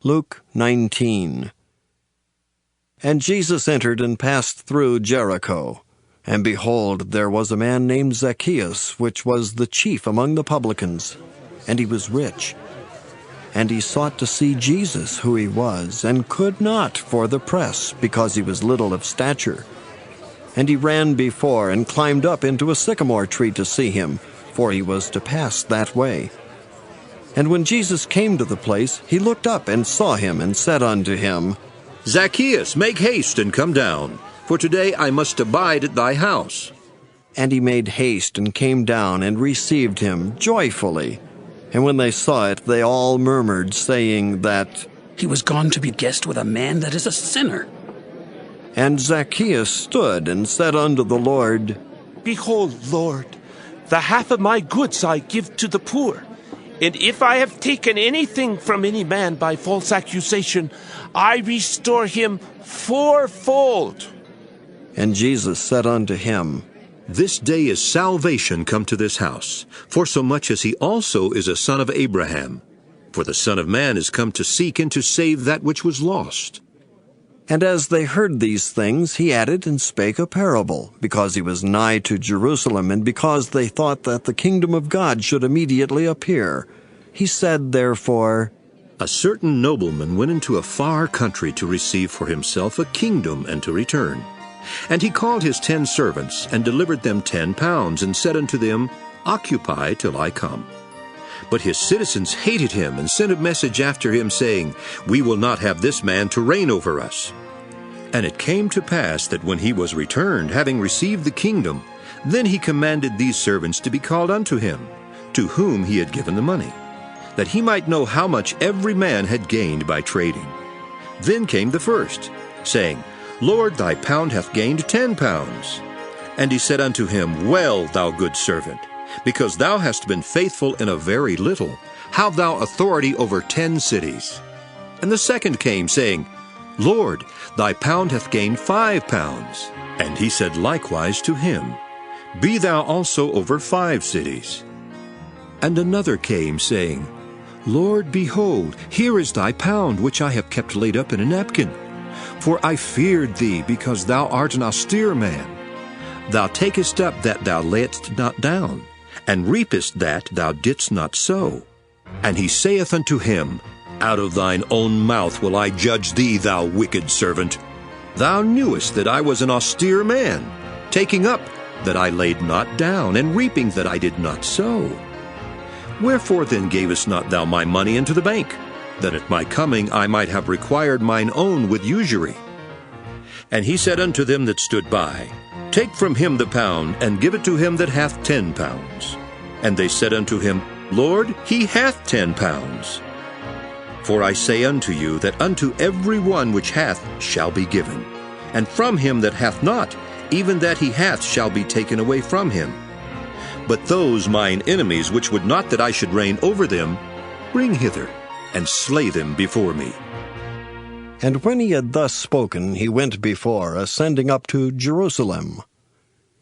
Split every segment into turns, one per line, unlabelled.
Luke 19. And Jesus entered and passed through Jericho. And behold, there was a man named Zacchaeus, which was the chief among the publicans, and he was rich. And he sought to see Jesus, who he was, and could not for the press, because he was little of stature. And he ran before, and climbed up into a sycamore tree to see him, for he was to pass that way. And when Jesus came to the place, he looked up and saw him, and said unto him,
Zacchaeus, make haste and come down, for today I must abide at thy house.
And he made haste, and came down, and received him joyfully. And when they saw it, they all murmured, saying that
he was gone to be guest with a man that is a sinner.
And Zacchaeus stood and said unto the Lord,
Behold, Lord, the half of my goods I give to the poor. And if I have taken anything from any man by false accusation, I restore him fourfold.
And Jesus said unto him,
This day is salvation come to this house, forsomuch as he also is a son of Abraham. For the Son of Man is come to seek and to save that which was lost.
And as they heard these things, he added and spake a parable, because he was nigh to Jerusalem, and because they thought that the kingdom of God should immediately appear. He said therefore,
A certain nobleman went into a far country to receive for himself a kingdom and to return. And he called his 10 servants, and delivered them 10 pounds, and said unto them, Occupy till I come. But his citizens hated him, and sent a message after him, saying, We will not have this man to reign over us. And it came to pass that when he was returned, having received the kingdom, then he commanded these servants to be called unto him, to whom he had given the money, that he might know how much every man had gained by trading. Then came the first, saying, Lord, thy pound hath gained 10 pounds. And he said unto him, Well, thou good servant, because thou hast been faithful in a very little, have thou authority over 10 cities. And the second came, saying, Lord, thy pound hath gained 5 pounds. And he said likewise to him, Be thou also over 5 cities. And another came, saying, Lord, behold, here is thy pound, which I have kept laid up in a napkin. For I feared thee, because thou art an austere man. Thou takest up that thou layedst not down, and reapest that thou didst not sow. And he saith unto him, Out of thine own mouth will I judge thee, thou wicked servant. Thou knewest that I was an austere man, taking up that I laid not down, and reaping that I did not sow. Wherefore then gavest not thou my money into the bank, that at my coming I might have required mine own with usury? And he said unto them that stood by, Take from him the pound, and give it to him that hath 10 pounds. And they said unto him, Lord, he hath 10 pounds. For I say unto you, that unto every one which hath shall be given, and from him that hath not, even that he hath shall be taken away from him. But those mine enemies, which would not that I should reign over them, bring hither, and slay them before me.
And when he had thus spoken, he went before, ascending up to Jerusalem.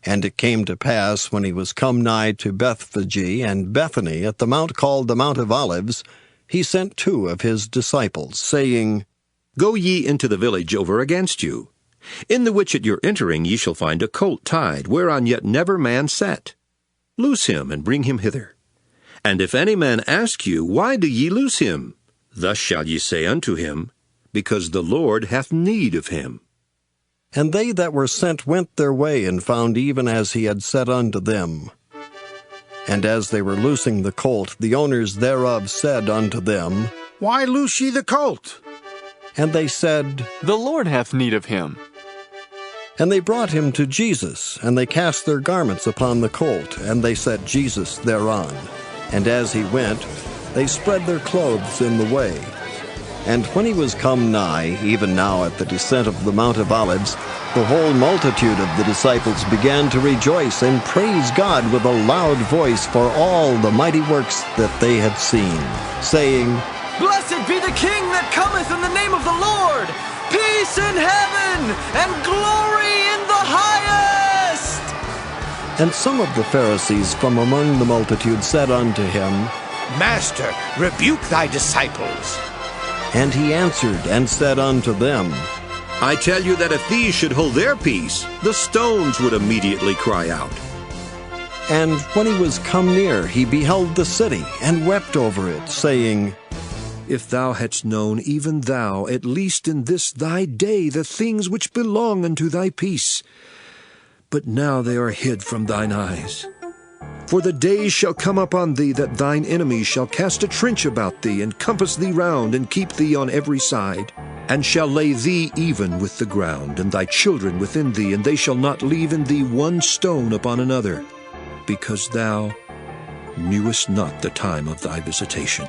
And it came to pass, when he was come nigh to Bethphage and Bethany, at the mount called the Mount of Olives, he sent 2 of his disciples, saying,
Go ye into the village over against you, in the which at your entering ye shall find a colt tied, whereon yet never man sat. Loose him, and bring him hither. And if any man ask you, Why do ye loose him? Thus shall ye say unto him, Because the Lord hath need of him.
And they that were sent went their way, and found even as he had said unto them. And as they were loosing the colt, the owners thereof said unto them,
Why loose ye the colt?
And they said,
The Lord hath need of him.
And they brought him to Jesus, and they cast their garments upon the colt, and they set Jesus thereon. And as he went, they spread their clothes in the way. And when he was come nigh, even now at the descent of the Mount of Olives, the whole multitude of the disciples began to rejoice and praise God with a loud voice for all the mighty works that they had seen, saying,
Blessed be the King that cometh in the name of the Lord! Peace in heaven, and glory in the highest!
And some of the Pharisees from among the multitude said unto him,
Master, rebuke thy disciples.
And he answered and said unto them,
I tell you that if these should hold their peace, the stones would immediately cry out.
And when he was come near, he beheld the city, and wept over it, saying,
If thou hadst known, even thou, at least in this thy day, the things which belong unto thy peace. But now they are hid from thine eyes. For the days shall come upon thee that thine enemies shall cast a trench about thee, and compass thee round, and keep thee on every side, and shall lay thee even with the ground, and thy children within thee, and they shall not leave in thee one stone upon another, because thou knewest not the time of thy visitation.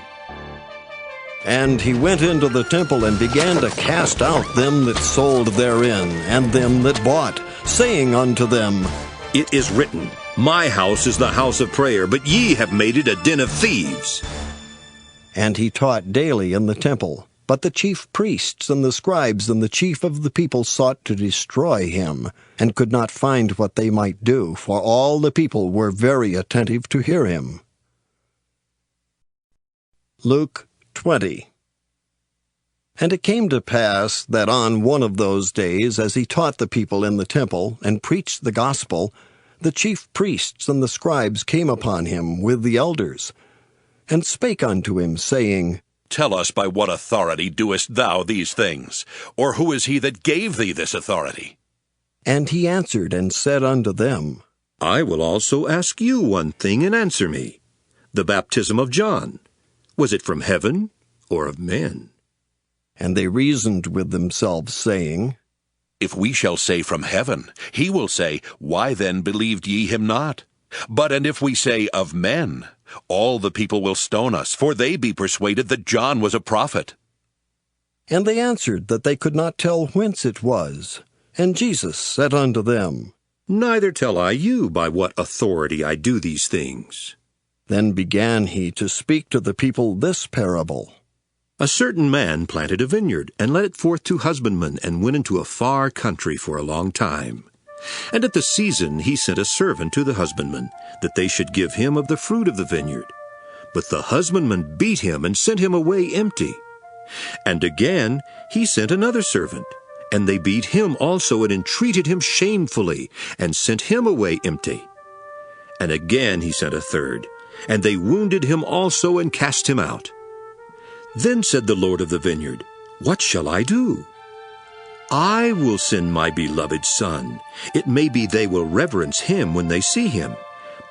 And he went into the temple, and began to cast out them that sold therein, and them that bought, saying unto them,
It is written, My house is the house of prayer, but ye have made it a den of thieves.
And he taught daily in the temple. But the chief priests and the scribes and the chief of the people sought to destroy him, and could not find what they might do, for all the people were very attentive to hear him. Luke 20. And it came to pass that on one of those days, as he taught the people in the temple, and preached the gospel, the chief priests and the scribes came upon him with the elders, and spake unto him, saying,
Tell us, by what authority doest thou these things? Or who is he that gave thee this authority?
And he answered and said unto them,
I will also ask you one thing, and answer me. The baptism of John, was it from heaven or of men?
And they reasoned with themselves, saying,
If we shall say from heaven, he will say, Why then believed ye him not? But and if we say of men, all the people will stone us, for they be persuaded that John was a prophet.
And they answered that they could not tell whence it was. And Jesus said unto them,
Neither tell I you by what authority I do these things.
Then began he to speak to the people this parable.
A certain man planted a vineyard, and led it forth to husbandmen, and went into a far country for a long time. And at the season he sent a servant to the husbandmen, that they should give him of the fruit of the vineyard. But the husbandman beat him, and sent him away empty. And again he sent another servant, and they beat him also, and entreated him shamefully, and sent him away empty. And again he sent a third, and they wounded him also, and cast him out. Then said the Lord of the vineyard, What shall I do? I will send my beloved son. It may be they will reverence him when they see him.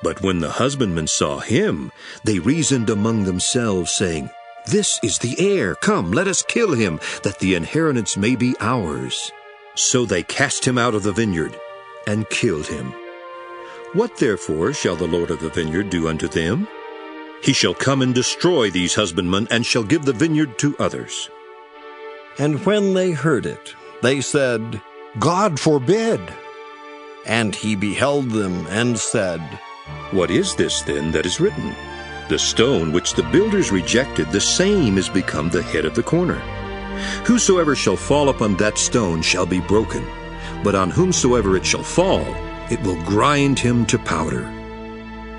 But when the husbandmen saw him, they reasoned among themselves, saying, This is the heir. Come, let us kill him, that the inheritance may be ours. So they cast him out of the vineyard, and killed him. What therefore shall the Lord of the vineyard do unto them? He shall come and destroy these husbandmen, and shall give the vineyard to others.
And when they heard it, they said,
God forbid.
And he beheld them, and said,
What is this then that is written? The stone which the builders rejected, the same is become the head of the corner. Whosoever shall fall upon that stone shall be broken, but on whomsoever it shall fall, it will grind him to powder.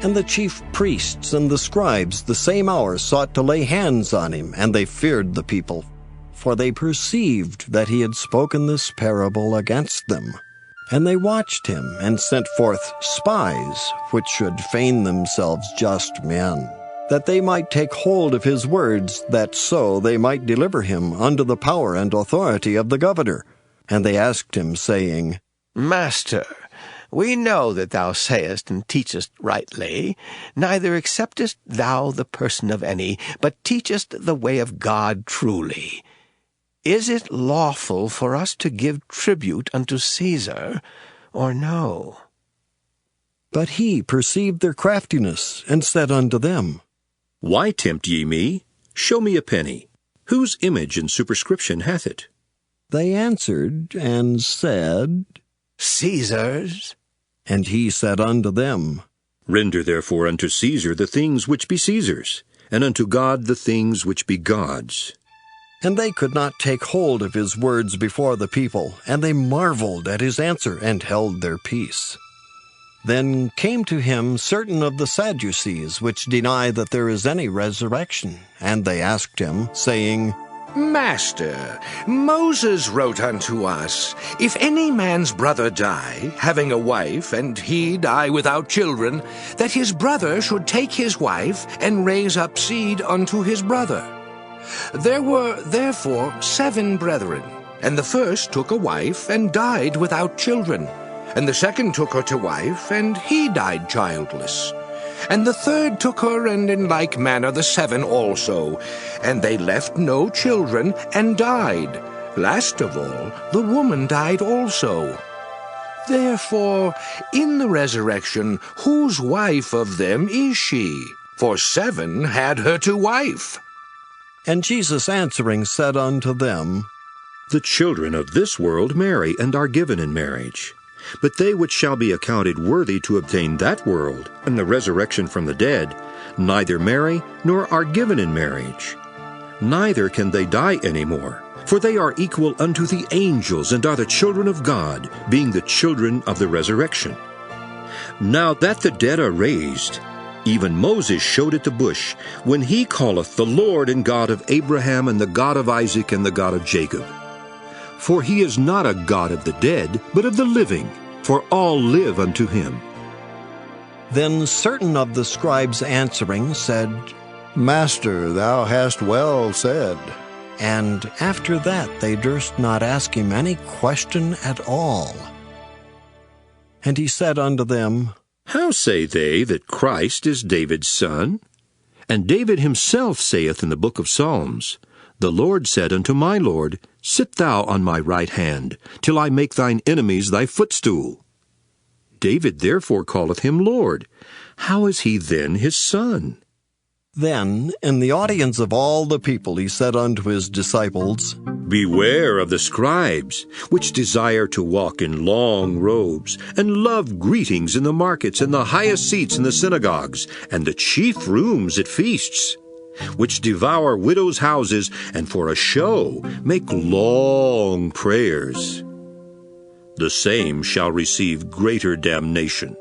And the chief priests and the scribes the same hour sought to lay hands on him, and they feared the people, for they perceived that he had spoken this parable against them. And they watched him, and sent forth spies, which should feign themselves just men, that they might take hold of his words, that so they might deliver him unto the power and authority of the governor. And they asked him, saying,
Master, we know that thou sayest and teachest rightly, neither acceptest thou the person of any, but teachest the way of God truly. Is it lawful for us to give tribute unto Caesar, or no?
But he perceived their craftiness, and said unto them,
Why tempt ye me? Show me a penny. Whose image and superscription hath it?
They answered and said,
Caesar's.
And he said unto them,
Render therefore unto Caesar the things which be Caesar's, and unto God the things which be God's.
And they could not take hold of his words before the people, and they marveled at his answer, and held their peace. Then came to him certain of the Sadducees, which deny that there is any resurrection. And they asked him, saying,
Master, Moses wrote unto us, If any man's brother die, having a wife, and he die without children, that his brother should take his wife, and raise up seed unto his brother. There were therefore 7 brethren, and the first took a wife, and died without children. And the second took her to wife, and he died childless. And the third took her, and in like manner the 7 also. And they left no children, and died. Last of all, the woman died also. Therefore, in the resurrection, whose wife of them is she? For 7 had her to wife.
And Jesus answering said unto them,
The children of this world marry, and are given in marriage. But they which shall be accounted worthy to obtain that world, and the resurrection from the dead, neither marry, nor are given in marriage. Neither can they die any more, for they are equal unto the angels, and are the children of God, being the children of the resurrection. Now that the dead are raised, even Moses showed at the bush, when he calleth the Lord and God of Abraham, and the God of Isaac, and the God of Jacob. For he is not a God of the dead, but of the living, for all live unto him.
Then certain of the scribes answering said,
Master, thou hast well said.
And after that they durst not ask him any question at all. And he said unto them,
How say they that Christ is David's son? And David himself saith in the book of Psalms, The Lord said unto my Lord, Sit thou on my right hand, till I make thine enemies thy footstool. David therefore calleth him Lord. How is he then his son?
Then in the audience of all the people he said unto his disciples,
Beware of the scribes, which desire to walk in long robes, and love greetings in the markets, and the highest seats in the synagogues, and the chief rooms at feasts, which devour widows' houses, and for a show make long prayers. The same shall receive greater damnation.